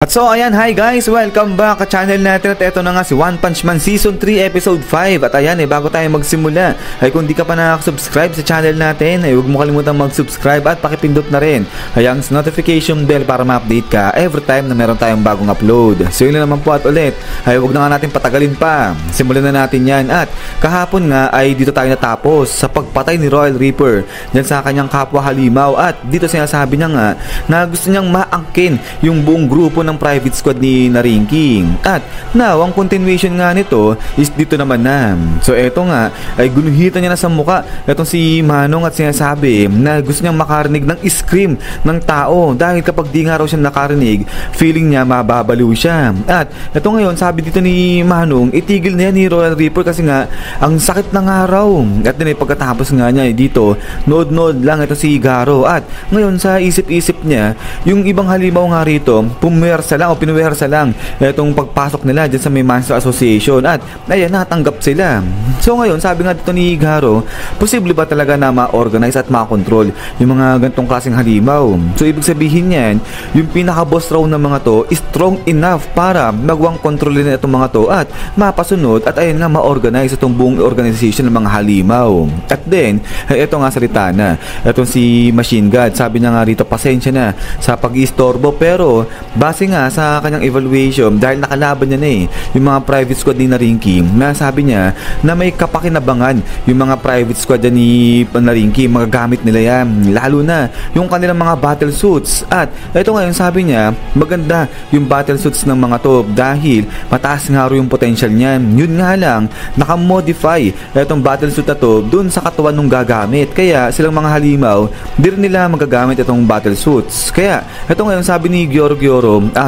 At so ayan, hi guys, welcome back sa channel natin. At eto na nga si One Punch Man Season 3 Episode 5. At ayan bago tayo magsimula ay kung di ka pa nakasubscribe sa channel natin ay huwag mo kalimutan mag-subscribe at pakipindot na rin ang notification bell para ma-update ka every time na meron tayong bagong upload. So yun na naman po at ulit ay huwag na nga natin patagalin pa, simulan na natin yan. At kahapon nga ay dito tayo natapos sa pagpatay ni Royal Reaper dyan sa kanyang kapwa halimaw. At dito sinasabi niya nga na gusto niyang maangkin yung buong grupo ng private squad ni Naringki. At now, ang continuation nga nito is dito naman na. So eto nga, ay gunuhitan niya na sa muka etong si Manong at sinasabi na gusto niyang makarinig ng scream ng tao dahil kapag di nga raw siya nakarinig, feeling niya mababaliw siya. At eto ngayon, sabi dito ni Manong, itigil na yan ni Royal Reaper kasi nga ang sakit ng araw. At din pagkatapos nga niya dito, nood-nood lang ito si Garo. At ngayon sa isip-isip niya, yung ibang halimaw nga rito, pinuwersa lang itong pagpasok nila dyan sa may Monster Association. At ayan, natanggap sila. So ngayon, sabi nga dito ni Garo, posible ba talaga na ma-organize at ma-control yung mga gantong klaseng halimaw? So ibig sabihin yan, yung pinaka-boss raw ng mga to is strong enough para magwang kontrolin itong mga to at mapasunod at ayan nga ma-organize itong buong organization ng mga halimaw. At then, ito nga salita na itong si Machine God, sabi niya nga rito, pasensya na sa pag-istorbo pero base nga sa kanyang evaluation dahil nakalaban niya na yung mga private squad ni Naringki, na sabi niya na may kapakinabangan yung mga private squad ni Naringki, mga gamit nila yan, lalo na yung kanilang mga battle suits. At ito ngayon, sabi niya maganda yung battle suits ng mga to dahil mataas nga rin yung potential niyan. Yun nga lang, nakamodify itong battle suit na to dun sa katawan nung gagamit, kaya silang mga halimaw di rin nila magagamit itong battle suits. Kaya ito ngayon, sabi ni Gyoro,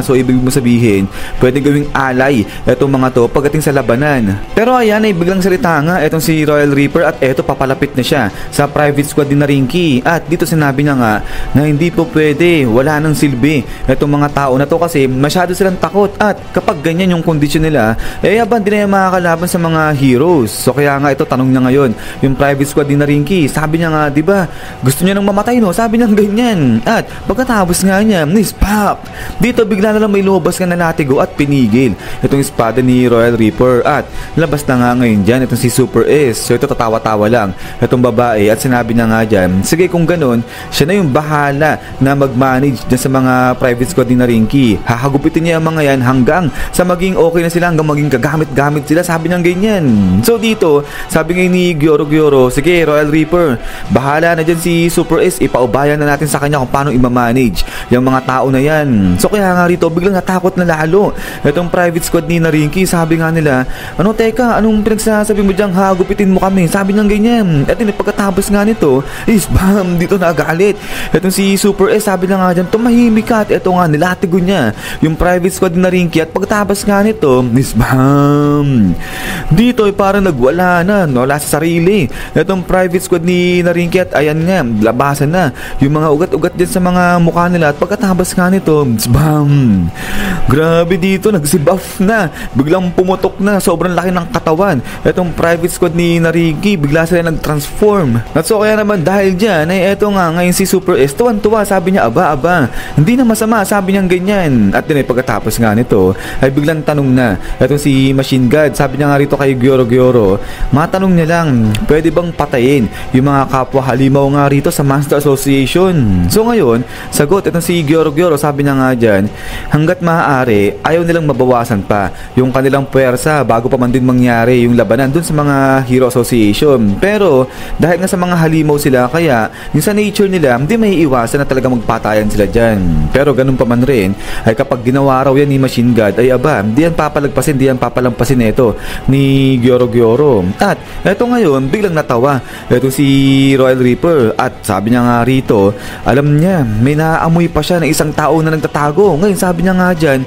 so ibig mo sabihin pwede gawing alay itong mga to pagdating sa labanan. Pero ayan ay biglang salita nga itong si Royal Reaper at eto papalapit na siya sa private squad ni Naringki. At dito sinabi niya nga na hindi po pwede, wala nang silbi itong mga tao na to kasi masyado silang takot at kapag ganyan yung kondisyon nila aban din na yung makakalaban sa mga heroes. So kaya nga ito, tanong niya ngayon yung private squad ni Naringki, sabi niya nga diba gusto niya nang mamatay no, sabi niya ganyan. At pagkatapos nga niya pop, dito bigla na lang may lumabas nga na latigo at pinigil itong espada ni Royal Reaper. At labas na nga ngayon dyan itong si Super S. So ito tatawa-tawa lang itong babae at sinabi niya nga dyan, sige kung ganun, siya na yung bahala na mag-manage dyan sa mga private squad ni Naringki. Hahagupitin niya ang mga yan hanggang sa maging okay na sila, hanggang maging kagamit-gamit sila, sabi niya ganyan. So dito, sabi ngayon ni Gyoro, sige Royal Reaper, bahala na dyan si Super S, ipaubayan na natin sa kanya kung paano i-manage yung mga tao na yan. So kaya nga rito, biglang natakot na lalo itong private squad ni Naringki. Sabi nga nila, teka, anong pinagsasabi mo dyan, hagupitin mo kami, sabi niya ganyan. At pagkatapos nga nito is bam, dito nagalit itong si Super S, sabi niya nga dyan, tumahimik ka. At ito nga, nilatigo niya yung private squad ni Naringki. At pagkatapos nga nito is bam, dito ay parang nagwala na, wala sa sarili itong private squad ni Naringki. At ayan nga, labasan na yung mga ugat-ugat dyan sa mga mukha nila. At pagkatapos nga nito, bam, grabe dito, nagsibuff na, biglang pumutok na, sobrang laki ng katawan itong private squad ni Naringki, bigla sila nag-transform. At so kaya naman dahil dyan ay eto nga ngayon si Super S, tuwan-tuwa, sabi niya aba, hindi na masama, sabi niya ganyan. At din pagkatapos nga nito ay biglang tanong na etong si Machine God, sabi niya nga rito kay Gyoro, matanong niya lang, pwede bang patayin yung mga kapwa halimaw nga rito sa Monster Association? So ngayon, sagot itong si Gyoro, sabi niya nga dyan, hanggat maaari ayaw nilang mabawasan pa yung kanilang puwersa bago pa man din mangyari yung labanan dun sa mga Hero Association. Pero dahil nga sa mga halimaw sila, kaya yung sa nature nila hindi may iwasan na talaga magpatayan sila dyan. Pero ganun pa man rin ay kapag ginawa raw yan ni Machine God ay hindi yan papalampasin ito ni Gyoro. At eto ngayon, biglang natawa eto si Royal Reaper at sabi niya nga rito, alam niya may naaamoy pa siya na isang tao na nagtatago. Ngayon sabi niya nga dyan,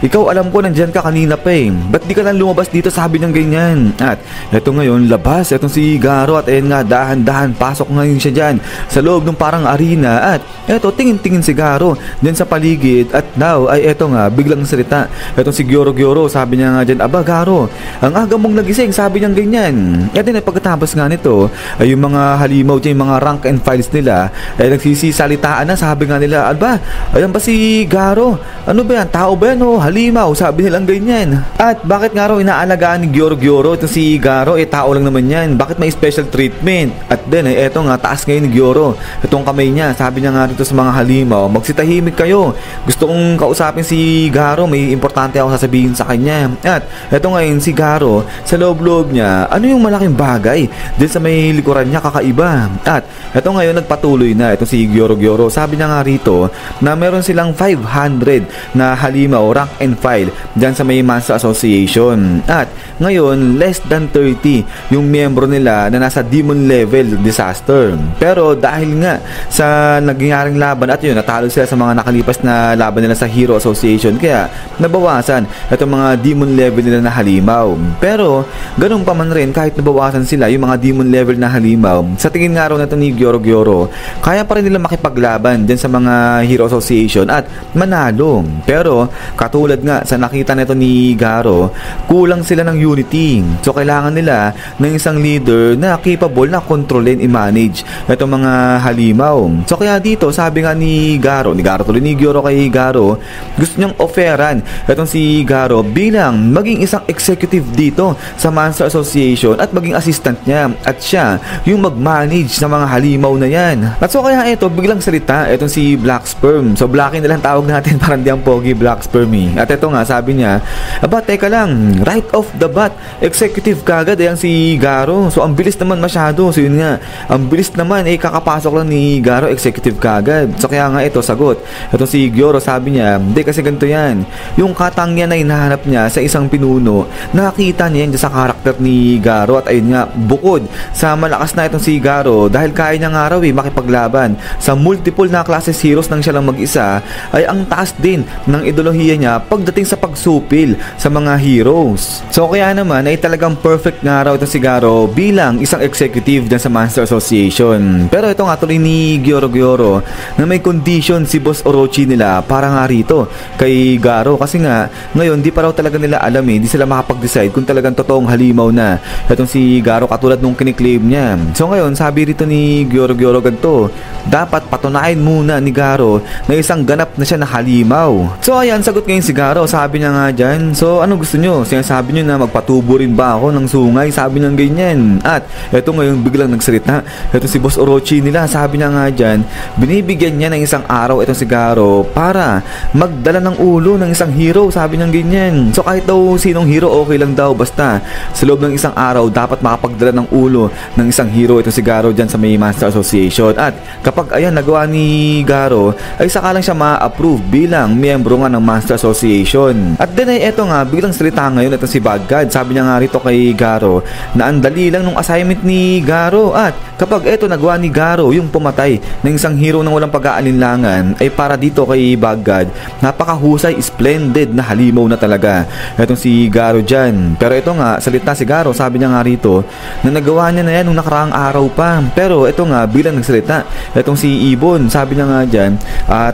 ikaw alam ko nandyan ka kanina pa ba't di ka lang lumabas dito, sabi niya ganyan. At eto ngayon, labas etong si Garo at ayan nga, dahan-dahan pasok ngayon siya dyan sa loob ng parang arena. At eto, tingin-tingin si Garo dyan sa paligid. At now ay eto nga, biglang salita etong si Gyoro, sabi niya nga dyan, aba Garo, ang aga mong nagising, sabi niya ganyan. At din pagkatapos nga nito ay yung mga halimaw dyan, yung mga rank and files nila ay nagsisisalitaan na, sabi nga nila, aba, ayan ba si Garo, Ano ba yan? Tao ba yan o halimaw? Sabi nilang ganyan. At bakit nga raw inaalagaan ni Gyoro ito si Garo? Tao lang naman yan. Bakit may special treatment? At then eto nga, taas ngayon ni Gyoro. Itong kamay niya, sabi niya nga dito sa mga halimaw, magsitahimik kayo. Gusto kong kausapin si Garo, may importante ako sasabihin sa kanya. At eto ngayon si Garo, sa loob-loob niya, ano yung malaking bagay din sa may likuran niya kakaiba. At eto ngayon nagpatuloy na ito si Gyoro. Sabi niya nga rito na meron silang 500 na halimaw rank and file dyan sa may Monster Association. At ngayon less than 30 yung miyembro nila na nasa demon level disaster. Pero dahil nga sa nangyaring laban at yun, natalo sila sa mga nakalipas na laban nila sa Hero Association, kaya nabawasan itong mga demon level nila na halimaw. Pero ganun pa man rin, kahit nabawasan sila yung mga demon level na halimaw, sa tingin nga raw na ito ni Gyoro, kaya pa rin nila makipaglaban dyan sa mga Hero Association at manalo. Pero katulad nga sa nakita nito ni Garo, kulang sila ng unity. So kailangan nila ng isang leader na capable na kontrolin, i-manage itong mga halimaw. So kaya dito sabi nga ni Gyoro kay Garo, gusto niyang offeran itong si Garo bilang maging isang executive dito sa Monster Association at maging assistant niya, at siya yung mag-manage sa mga halimaw na yan. At so kaya ito biglang salita itong si Black Sperm. So Blackie na lang tawag natin, parang di ang pogi Black Sperm eh. At ito nga sabi niya, aba teka lang, right off the bat executive kagad yung si Garo. So ang bilis naman masyado. So yun nga, ang bilis naman kakapasok lang ni Garo, executive kagad. So kaya nga ito sagot ito si Gyoro, sabi niya, hindi kasi ganito yan, yung katangyan na hinahanap niya sa isang pinuno, nakita niya yan sa karakter ni Garo. At ayun nga, bukod sa malakas na itong si Garo, dahil kaya niya nga raw makipaglaban sa multiple na classes heroes nang siya lang mag-isa, ay ang taas din ng ideolohiya niya pagdating sa pagsupil sa mga heroes. So kaya naman ay talagang perfect nga raw ito si Garo bilang isang executive dyan sa Monster Association. Pero ito nga tuloy ni Gyoro na may condition si Boss Orochi nila para nga rito kay Garo, kasi nga ngayon di pa raw talaga nila alam di sila makapag-decide kung talagang totoong halimaw na itong si Garo katulad nung kiniklaim niya. So ngayon sabi rito ni Gyoro ganito, dapat patunayan muna ni Garo na isang ganap na siya na halimaw. So ayan, sagot ngayon si Garo, sabi niya nga dyan, so ano gusto nyo? Sinasabi nyo na magpatubo rin ba ako ng sungay? Sabi niya ganyan. At eto ngayon biglang nagsalita eto si Boss Orochi nila, sabi niya nga dyan, binibigyan niya ng isang araw etong si Garo para magdala ng ulo ng isang hero, sabi niya ganyan. So kahit daw sinong hero okay lang daw, basta sa loob ng isang araw dapat makapagdala ng ulo ng isang hero ito si Garo dyan sa may Monster Association. At kapag ayan nagawa ni Garo, ay saka lang siya ma-approve bilang miyembro nga ng Monster Association. At then ay eto nga, biglang salita ngayon ito si Bagad, sabi niya nga rito kay Garo na ang dali lang nung assignment ni Garo, at kapag eto nagawa ni Garo yung pumatay ng isang hero ng walang pag-aalinlangan, ay para dito kay Bagad, napakahusay, splendid na halimaw na talaga etong si Garo dyan. Pero ito nga, salita si Garo, sabi niya nga rito na nagawa niya na yan nung nakaraang araw pa. Pero ito nga, bilang nagsalita etong si Ibon, sabi niya nga dyan,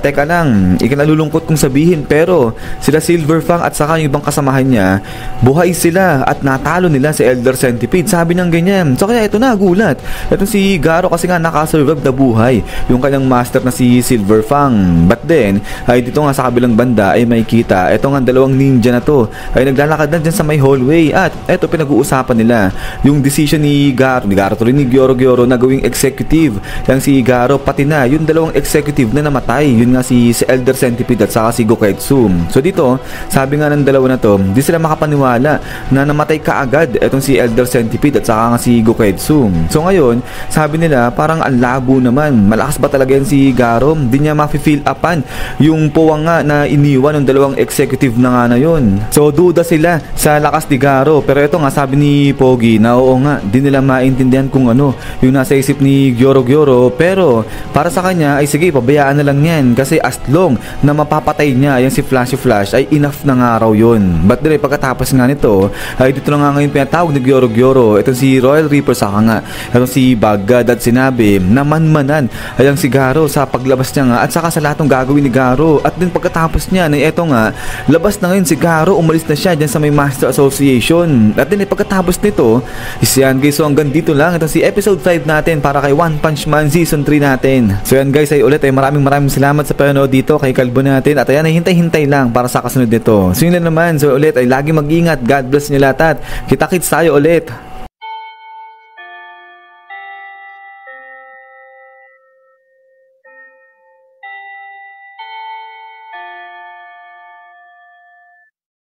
teka lang, ikinalulungkot kong sabihin, pero sila Silverfang at saka yung ibang kasamahan niya, buhay sila at natalo nila si Elder Centipede, sabi niya ganyan. So kaya ito na, gulat etong si Garo kasi nga nakasurvive na buhay yung kanyang master na si Silverfang. But then ay dito nga sa kabilang banda ay may kita ito nga dalawang ninja na to ay naglalakad na dyan sa may hallway. At ito pinag-uusapan nila yung decision ni Garo tuloy ni Gyoro na gawing executive yung si Garo, pati na yung dalawang executive na namatay, yun nga si Elder Centipede at saka si Goketsu. So dito sabi nga ng dalawa na to, di sila makapaniwala na namatay kaagad etong si Elder Centipede at saka nga si Goketsu. So ngayon sabi nila parang ang labo naman, malakas ba talaga yan si Garo? Di niya ma-feel upan yung puwang nga na iniwan ng dalawang executive na nga na yun. So duda sila sa lakas ni Garo. Pero ito nga sabi ni Pogi na oo nga, di nila maintindihan kung ano yung nasa isip ni Gyoro, pero para sa kanya ay sige, pabayaan na lang yan kasi as long na mapapatay niya yung si Flashy Flash ay enough na nga raw yun. But dire pagkatapos nga nito ay dito na nga ngayon pinatawag ni Gyoro ito si Royal Reaper, saka nga ito si Bagad, at sinabi na manmanan ay ang si Garo sa paglabas niya nga at saka sa lahat ng gagawin ni Garo. At din pagkatapos niya na ito nga, labas na ngayon si Garo, umalis na siya dyan sa may Master Association. At din pagkatapos nito isyan guys, so hanggang dito lang ito si episode 5 natin para kay One Punch Man Season 3 natin. So yan guys, ay ulit ay maraming salamat sa panonood dito kay Kalbo natin. natin. At ayan, hintay-hintay lang para sa kasunod nito. So yun na naman. So ulit ay lagi mag-ingat. God bless nyo lahat at kita-kits tayo ulit.